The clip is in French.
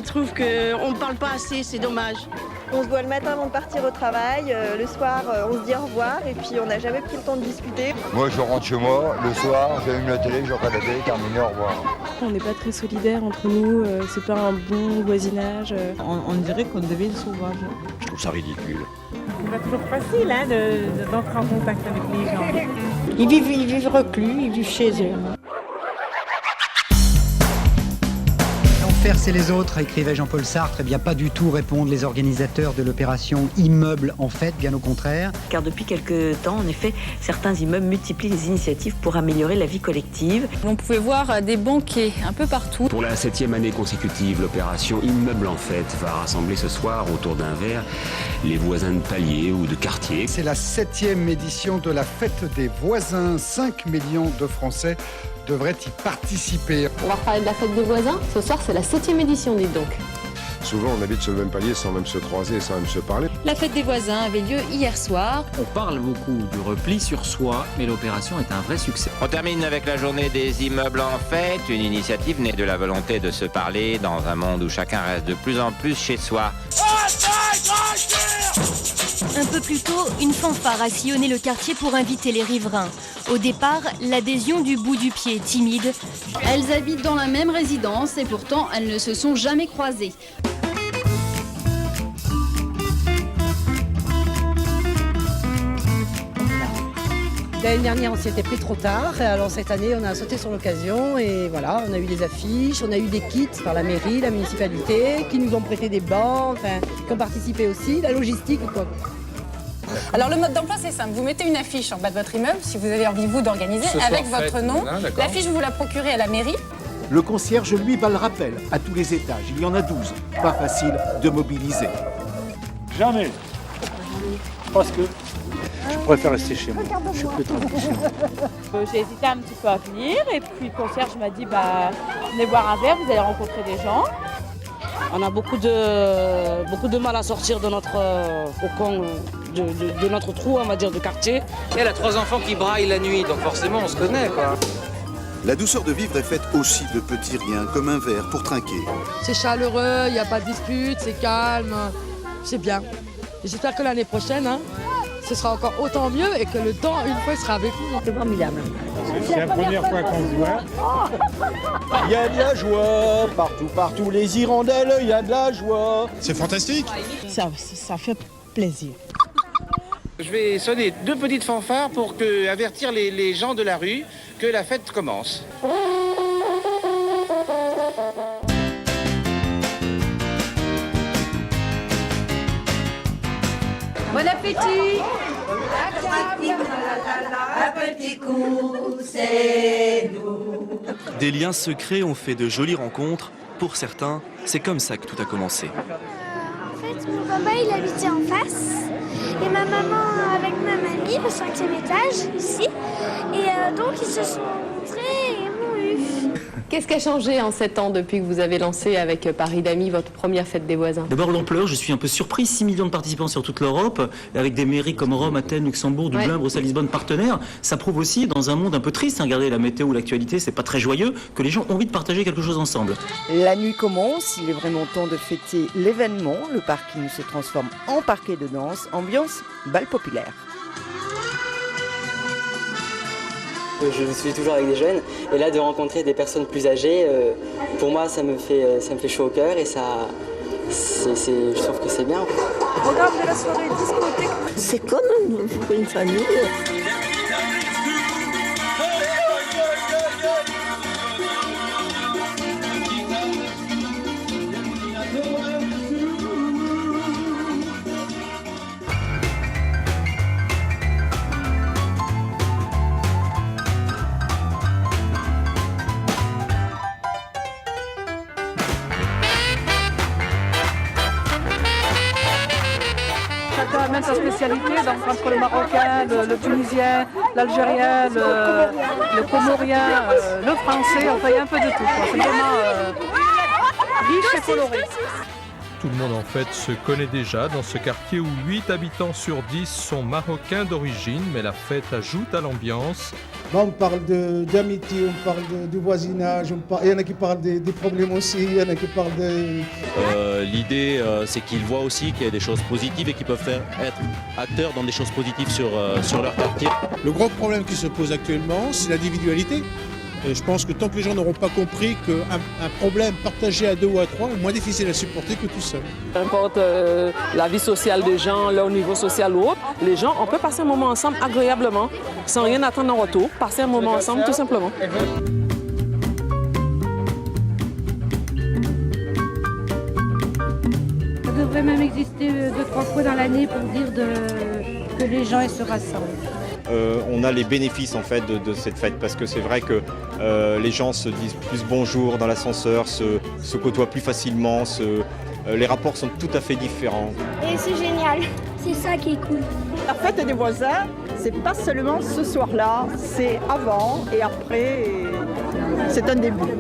Je trouve qu'on ne parle pas assez, c'est dommage. On se voit le matin avant de partir au travail, le soir on se dit au revoir et puis on n'a jamais pris le temps de discuter. Moi je rentre chez moi, le soir, j'allume la télé, je regarde la télé, terminé, au revoir. On n'est pas très solidaires entre nous, c'est pas un bon voisinage. On dirait qu'on devient sauvage. Je trouve ça ridicule. C'est pas toujours facile d'entrer en contact avec les gens. Ils vivent reclus, ils vivent chez eux. Faire c'est les autres, écrivait Jean-Paul Sartre. Eh bien pas du tout, répondent les organisateurs de l'opération Immeuble en Fête, bien au contraire. Car depuis quelques temps, en effet, certains immeubles multiplient les initiatives pour améliorer la vie collective. On pouvait voir des banquets un peu partout. Pour la 7e année consécutive, l'opération Immeuble en Fête va rassembler ce soir autour d'un verre les voisins de palier ou de quartier. C'est la 7e édition de la Fête des voisins. 5 millions de Français devraient y participer. On va reparler de la Fête des voisins. Ce soir, c'est la 7e édition, dites donc. Souvent, on habite sur le même palier sans même se croiser, sans même se parler. La Fête des voisins avait lieu hier soir. On parle beaucoup du repli sur soi, mais l'opération est un vrai succès. On termine avec la journée des immeubles en fête, une initiative née de la volonté de se parler dans un monde où chacun reste de plus en plus chez soi. Un peu plus tôt, une fanfare a sillonné le quartier pour inviter les riverains. Au départ, l'adhésion du bout du pied est timide. Elles habitent dans la même résidence et pourtant elles ne se sont jamais croisées. L'année dernière, on s'y était pris trop tard. Alors cette année, on a sauté sur l'occasion et voilà, on a eu des affiches, on a eu des kits par la mairie, la municipalité, qui nous ont prêté des bancs, enfin, qui ont participé aussi, la logistique, quoi. Alors le mode d'emploi, c'est simple. Vous mettez une affiche en bas de votre immeuble, si vous avez envie, vous, d'organiser, avec votre nom. L'affiche, vous la procurez à la mairie. Le concierge, lui, bat le rappel à tous les étages. Il y en a 12. Pas facile de mobiliser. Jamais. Parce que je préfère rester chez moi. Je suis plus tranquille chez moi. J'ai hésité un petit peu à venir et puis le concierge m'a dit venez boire un verre, vous allez rencontrer des gens. On a beaucoup de mal à sortir de notre cocon, de notre trou, on va dire, de quartier. Elle a 3 enfants qui braillent la nuit, donc forcément on se connaît, quoi. La douceur de vivre est faite aussi de petits riens, comme un verre pour trinquer. C'est chaleureux, il n'y a pas de dispute, c'est calme, c'est bien. J'espère que l'année prochaine, ce sera encore autant mieux et que le temps, une fois, sera avec nous. C'est formidable. C'est la première fois qu'on se voit. Il y a de la joie, partout les hirondelles, il y a de la joie. C'est fantastique. Ça fait plaisir. Je vais sonner 2 petites fanfares pour avertir les gens de la rue que la fête commence. Bon appétit! Un petit coup, c'est nous. Des liens secrets ont fait de jolies rencontres. Pour certains, c'est comme ça que tout a commencé. En fait, mon papa, il habitait en face. Et ma maman avec ma mamie au 5e étage, ici. Et donc, ils se sont rencontrés et m'ont eu. Qu'est-ce qui a changé en 7 ans depuis que vous avez lancé avec Paris d'Amis votre première Fête des voisins? D'abord l'ampleur, je suis un peu surpris, 6 millions de participants sur toute l'Europe, avec des mairies comme Rome, Athènes, Luxembourg, Dublin, Bruxelles, Lisbonne partenaires. Ça prouve aussi, dans un monde un peu triste, regardez la météo ou l'actualité, c'est pas très joyeux, que les gens ont envie de partager quelque chose ensemble. La nuit commence, il est vraiment temps de fêter l'événement. Le parking se transforme en parquet de danse, ambiance bal populaire. Je suis toujours avec des jeunes et là de rencontrer des personnes plus âgées, pour moi ça me fait chaud au cœur et je trouve que c'est bien. Programme de la soirée discothèque. C'est comme pour une famille. Chacun amène sa spécialité, donc entre le marocain, le tunisien, l'algérien, le comorien, le français, enfin il y a un peu de tout. C'est vraiment riche et coloré. tout le monde en fait se connaît déjà dans ce quartier où 8 habitants sur 10 sont marocains d'origine, mais la fête ajoute à l'ambiance. On parle d'amitié, on parle de voisinage, il y en a qui parlent des problèmes aussi, il y en a qui parlent de... L'idée, c'est qu'ils voient aussi qu'il y a des choses positives et qu'ils peuvent être acteurs dans des choses positives sur leur quartier. Le gros problème qui se pose actuellement, c'est l'individualité. Et je pense que tant que les gens n'auront pas compris qu'un problème partagé à 2 ou à 3 est moins difficile à supporter que tout seul. Peu importe la vie sociale des gens, leur niveau social ou autre, les gens, on peut passer un moment ensemble agréablement, sans rien attendre en retour, passer un moment ensemble tout simplement. Ça devrait même exister 2-3 fois dans l'année pour dire que les gens se rassemblent. On a les bénéfices en fait de cette fête parce que c'est vrai que les gens se disent plus bonjour dans l'ascenseur, se côtoient plus facilement, les rapports sont tout à fait différents. Et c'est génial, c'est ça qui est cool. La fête des voisins, c'est pas seulement ce soir-là, c'est avant et après, c'est un début.